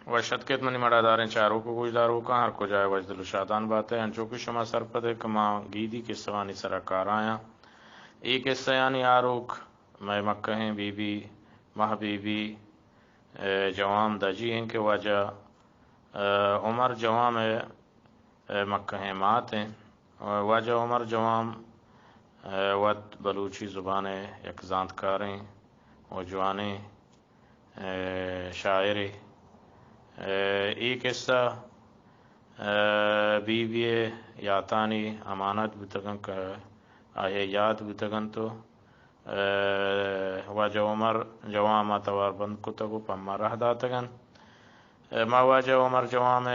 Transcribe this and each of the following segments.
वशत के मनी मड़ादारें चारों को गुजदारों का हर को जाए वजदल शादान बातें अंचो की शमा सरपद कमा गीदी के सवानी सराकार आया एक सयानी आरोख मैं मक्कहें बीबी मह बीबी जवाम दजी हैं के वजह उमर जवाम मक्कहें मातें वजह उमर जवाम वत बलूची ज़ुबान यकजांतकारें व जवाने शायरे एक हिस्सा बीवी यातानी अमानत बुतगन का आये याद बुतगन तो वजह उमर जवाम तवार बंद कुतगु पम्मा रह दातगन मा वजह उमर जवाम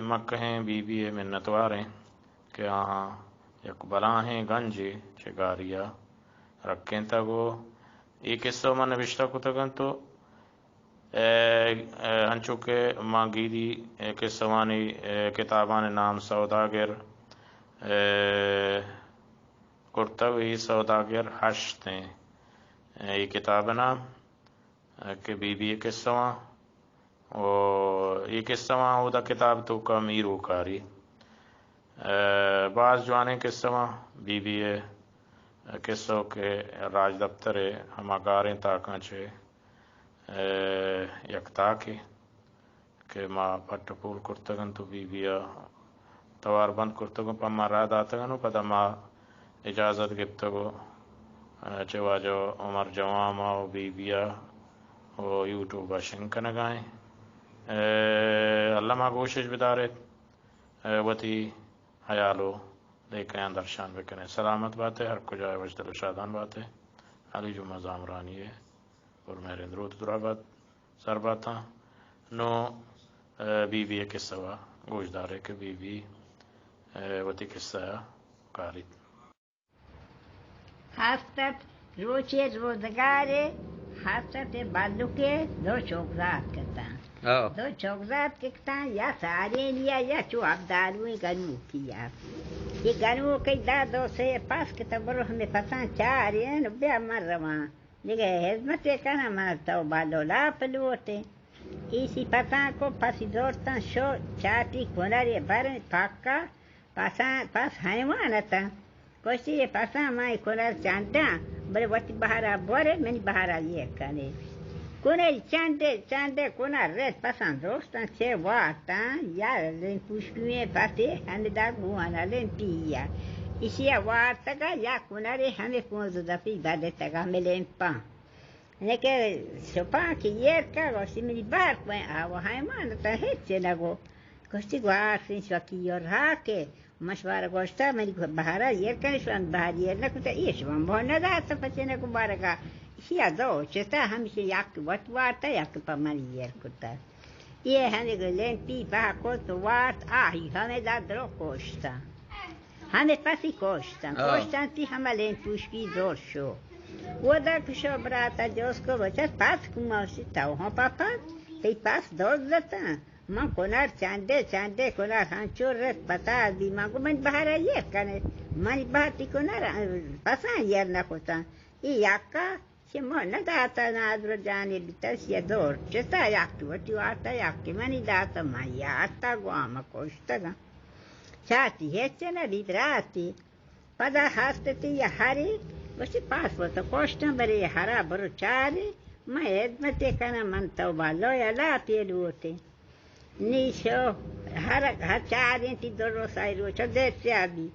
मक्कहें बीबी मिन्नतवारें के यहाँ यक बलाहें गंजे चिगारिया रखें तगो एक हिस्सा मन विश्ता कुतगन तो हंचो के माँ गीदी के सवानी किताबान नाम सौदागर कुर्तवी सौदागर हश्ते ये किताब नाम के बीबी के सवा और ये किस्सा उदा किताब तो का मीर कारी बाज जवाने किस्सा बीबी किस्सों के राज दफ्तर हमागारें ताकचे यकता के माँ पट्ट पूल कुर्तगन तो बीबिया तवार बंद कुर्तगन पम्मा रात आतगन पता माँ इजाज़त गिफ्तगो चवा जो उमर जवामा और बीबिया वो यूट्यूब शिंकन गाएं अल्लाह माँ कोशिश बिदारे वती हयालो लेकर दर्शान भी करें सलामत बातें हर को जाए वजदल शादान बातें अली जुम्मा जामरानी है और मेरे अंदरूत दुराबाद सरबाता नो बीबी किस्सा गोशदारे के बीबी वती किस्सा कारी हस्तत रोचे रोजगारे हस्तत बालुके दो चौकरात करता दो चौकरात कितना या सारे लिया या चो अब्दालू गनू किया ये गनू के दादो से पास के तबरो हमें पता चार ये नब्बे मर रवा लेकिन हिजमत करना मर तो बालो लाप लूटे इसी पता को फांसी जोड़ता शो चाटी कोनारे भर पाका पास हैवान था कोशी ये पासा माई कोनार चांदा बड़े वती बहारा बोरे मैंने बहारा ये करे कोने चांदे कोनार रेत पासा दोस्ता से वाता यार लेन पुष्कुए पाते हंदा गुआना लेन पिया इसी वाता का या कोनारे हमें कौन जो दफी दादे तका में लेन पा लेकिन सोपा की ये का कोशी मेरी बार पे आवा है मान तो है चला गो कोशी गुआर से स्वाकी और हाके मशवारा गोश्ता मेरी बहारा ये कनेश्वर बहार ये न कुछ ये शुभम भोना दाता पचने को बारका हिया दो चेता हम से याक वट वाता याक पमारी ये कुत्ता ये हने गलें पी बहा को तो वाट आही हमें दादरो कोश्ता हमें पासी कोश्ता ती हमारे पुष्की जोर शो वो दा कुशो बराता जो उसको बचा पास कुमार से ताऊ हाँ पापा ते पास दौड़ जाता माँ कोनार चांदे कोनार हाँ चोर रख बता दी माँ को मन बाहर ये करने मन बाहर ती कोनार पसा ये ना कोता ये याका से मन दाता ना आदर जाने बिता से दौड़ चेता याक वटी आता याक मनी दाता माँ याता गुआम कोश्ता ना चाहती है चना बिदराती पदा हास्ते या हरे वैसे पास वो तो कोश्ता बरे हरा बरो चारे मैं एडमते करना मन तो बालो या ला पेलू होते निशो हर चार इंटी दोरो साइरो चदे चाबी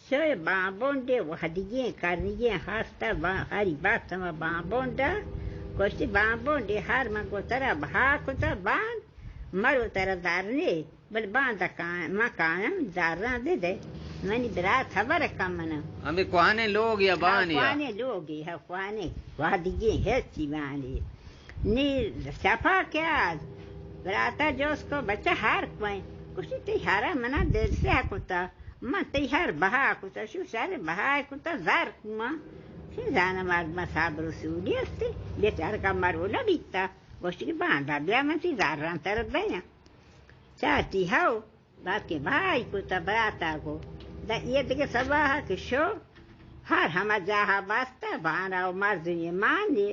सोए बाबोंडे वहदिगे करनिगे हास्ता बा हरी बात समा बाबोंडा कोसी बाबोंडे हर मा को तरह भा को ता बान मरो तरह दारने बल बांधा का मकान दारना दे मनी बरात खबर कमना हमें कुआने लोग या बान या कुआने लोग है कुआने वहदिगे है चिवाने नी सफा क्या बराता जो उसको बच्चा हार कोई कुछ तिहारा मना देर से आकुता मां तिहार बहा आकुता शु सारे बहा आकुता जार कुमा से जाना मार मा साबरो सूडी असते बेचार का मारो ना बीता गोष्टी बांधा ब्या में ती जार रां तरत बया चाहती हाउ बात के भाई कुता बराता को दा ये देखे सबाह के शो हर हमा जहा वास्ता बाना और मर्जी मान ले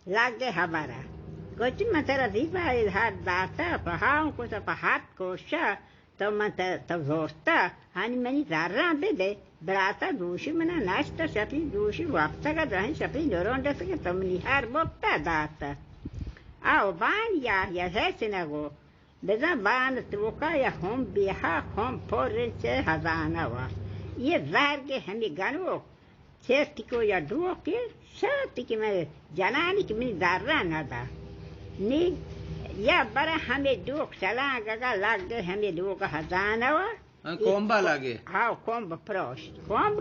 लागे हमारा कुछ मतलब दीपा इधर दाता पहाड़ों को सब हाथ कोशा तो मत तो जोस्ता हानि मनी दारा दे बराता दूषी मना नाश्ता सपी दूषी वापसा का रहे सपी लोरोंडे से तुम निहार बोपता दाता आओ बान या है सिनागो बेजा बान त्रोका या हम बिहा हम फोरे से हजाना वा ये ज़ाहिर के हमें गानो चेस्टी को या डुओ के शाती के मैं जनानी की मेरी दारा ना दा नी या बरा हमें डुओ चला गगा लाग गए हमें डुओ का हजाना वा कोंबा लागे हाँ कोंब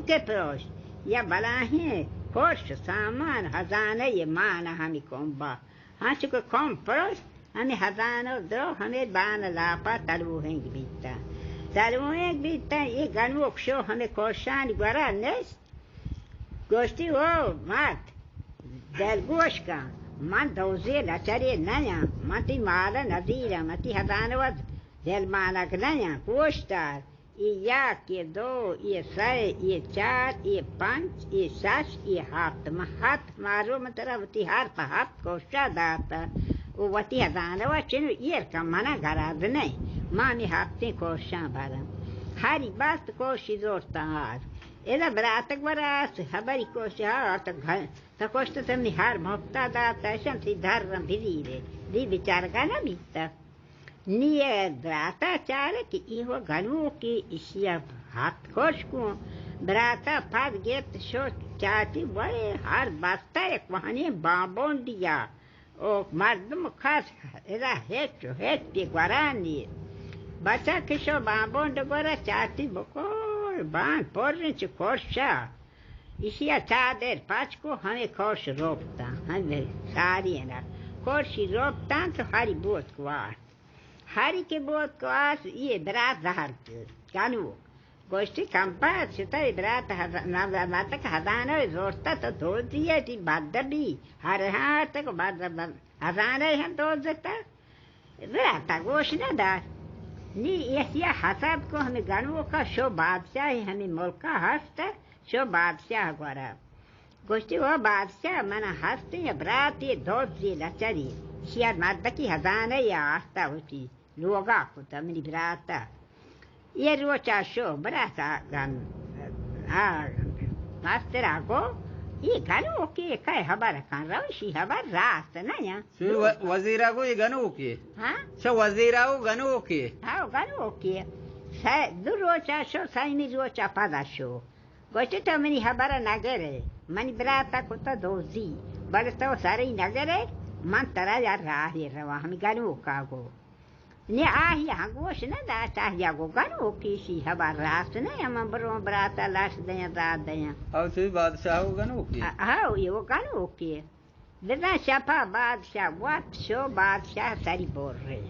के प्रोश या बला है खोश सामान हजाना ये माना हमें कोंबा हाँ चुके कोंब प्रोश हमें हजाना दो हमें बान लापा तलू हैंग बीता तलुएं बीता ये गनवोक शो हमें कोशान गरा नेस गोष्टी वो मात दल गोश का मन दोजे लचरे नया मती माला नदीरा मती हजानवद दल मानक नया कोष्टार ये के दो ये सै ये चार ये पांच ये सात ये हाथ मारो मतलब वती हार पर हाथ कोशा दाता वो वती हजानवा चिन्ह ये का मना गराद नहीं मामी हाथी कोशा भरा हरी बात कोशी जोरता हार एला बरातक बरास हबरी कोशा तो घर तो कोष्ट तमनी हार मोक्ता दाता शंति धर भिरी रे दी विचार का ना बीता निये बराता चार कि इहो गनु की इसिया हाथ कोश को बराता फाद गेत शो चाटी बड़े हार बास्ता एक वहाने बाबों दिया ओ मर्दम खास एला हेच पे गुरानी बच्चा किशो बाबों डगोरा चाटी बकोर बान पोरच कोशा इसिया चादर पाँच को हमें कोश रोकता हमें सारी है ना कोशी रोकता तो हरी बोत को आस हरी के बोत को आस ये बरात जहर के कानू गोष्ठी कंपा सुता बरात नाटक हदाना जोड़ता तो धो दिया थी बादबी हर हाथ तक बाद हदाना है तो देता बराता गोश न दार नी ऐसिया हसाब को हमें गणों का शो बादशाह है हमें मुल्का हस्ता शो बादशाह गोरा गोष्ठी वो बादशाह मना हस्ते या बरात ये दोस्त ये लचरी शियार मर्द की हजाना या आस्था होती लोगा को तमनी बराता ये रोचा शो बराता गन मास्टर आगो ये गनो के काय हबार खान रावशी हबार रास्त ना या वजीरा को ये गनो के हाँ शो वजीरा को गनो के हाँ गनो के साय दो रोचा शो साय में रोचा पादा शो गोष्टी तो मनी हबारा नगरे मनी बराता को तो दोजी बल तो सारे नगरे मन तरा यार राही रवा हम गनो का गो ने आही गोश न दाता या गो गनो किसी हबार रास्त न हम बरो बराता लाश दया रात दया और से बादशाह को गनो के हाँ ये वो गनो के ददा शपा बादशाह वाट शो बादशाह सारी बोल रहे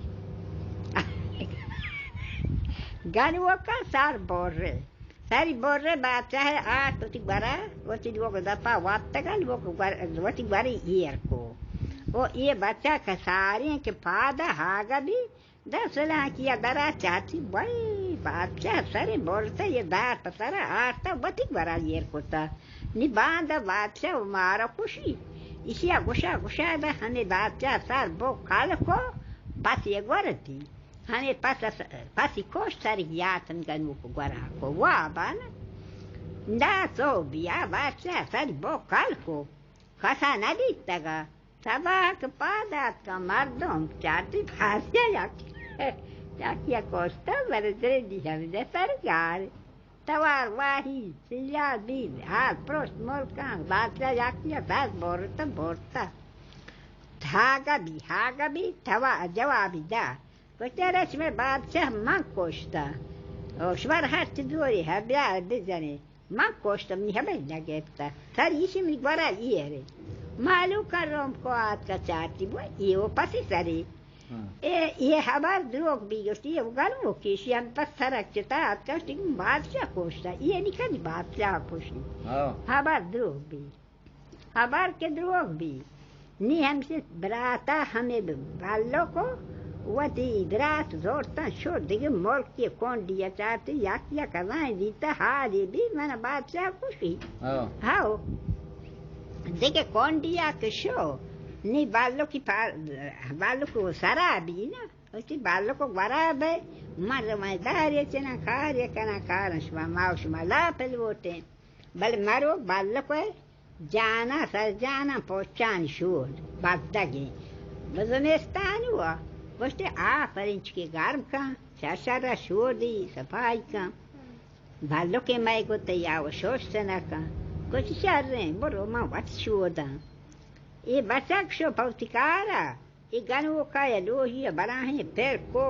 गनो का सार बोल रहे सारी बोल रहे बादशाह है आ तो ती बरा वो ती वो दपा वाट तक वो ती बरी ईयर को वो ये बच्चा का सारे के फादा हागा भी 10 लाख किया दरा चाची बड़ी बादशाह सारे बोलते ये दार पसारा आता बतिक बरा ईयर को था निबांध बादशाह मारा खुशी इसिया गुशा दा हने बादशाह सार बो काल को बस ये गोरती हने पासी कोश सारी यातन गनु को गोरा को वा बान ना तो बिया बादशाह सारी बो काल को कसा न दीतगा सबक पादात का मर्दों चाटी भाषा याकिया कोस्ता बरदरे दिया दे सरकार तवार वाही सिया दिन हाल प्रोस्ट मोलका बादशाह याकिया दास बोरता धागा भी तवा जवाबी दा कोचरस में बादशाह मां कोस्ता और श्वर हाथ जोरी है ब्याह दिजने मां कोस्ता मी हमें लगेता सारी इसी में बड़ा ये रे मालूम कर रोम को आज का चाटी वो ये वो पसी सारी ये हमार द्रोग भी गोष्टी ये गलमो की शियान पत्थर चता आज का स्टिंग बादशाह कोस्ता ये निकल बादशाह कोस्ती हमार द्रोग भी हमार के द्रोग भी नी हमसे बराता हमें बालों को वती बरात जोड़ता शो दिगे मोल के कौन दिया चाहते या करवाएं दीता हारे भी मैंने बादशाह खुशी हाँ देखे कौन दिया के शो नहीं बालों को शराबी ना उसी बालों को बराब है मर मैदार चना कार्य कना कारण माउस मला पहले वोटे बल मारो बालों को जाना सर जाना पहुंचान शोर बात दगे बजनेस्तान हुआ बस्ते आ परिंच के गार्म का सारा शोर दी सफाई का बालों के मैं को तैयार शोषना का कुछ चार रहे बरो माँ वट शोदा ये बच्चा शो पौतिकारा ये गनों का ये लोही बड़ा है फिर को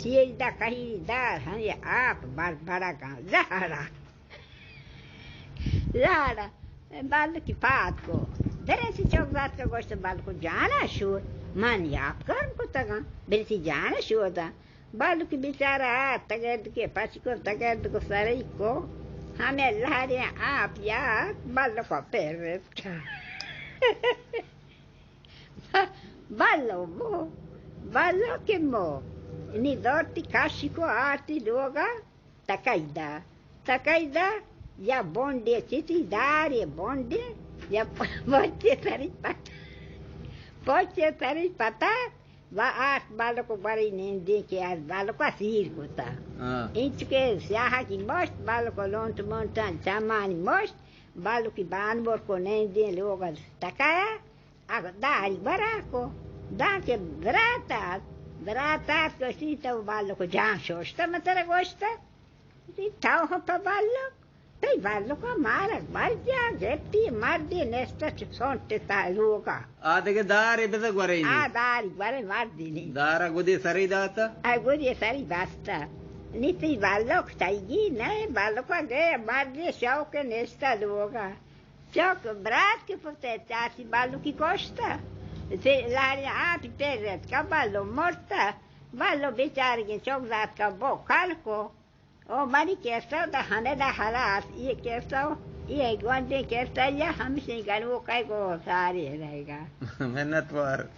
तेज दा कहीं दार हम ये आप बड़ा गाँव ज़ारा बाल की बात को दरे से चौक बात का गोश्त बाल को जाना शोर मान याप कर को तगा बेसी जाना शोर दा बाल की बेचारा तगड़ के पास को तगड़ को सारे को हमें लहरे आप यार बाल को पैर ballo che mo ni dorti kashiko arti doga takaida ya bonde chiti dare bonde ya poche tari pata va art ballo ko bari nende ke as ballo ko asir kota inchke syaha ki most ballo ko lont montan chamani most ballo ki banbor ko nende loga takaya Aga dari barako, da che brata così tu ballo con già sosta, ma te la gosta? Di tau pa ballo, poi ballo con mara, guardia, geppi, mardi, nesta ci sono te ta luoga. Adege dari besa guareni. Dari, guare mardi ni. Dara gudi sari data? Gudi sari basta. Niti ballo stai ne, ballo qua ge, mardi, ciao che nesta luoga. Ciò brat che potete farsi ballo chi costa se l'aria api per cavallo morta ballo बेचारे के चौक का वो calco ओ मारी कैसा दा हने दा हालात ये कैसा ये गुंडे कैसा या हमसे गन वो काय को सारे रहेगा मेहनत पर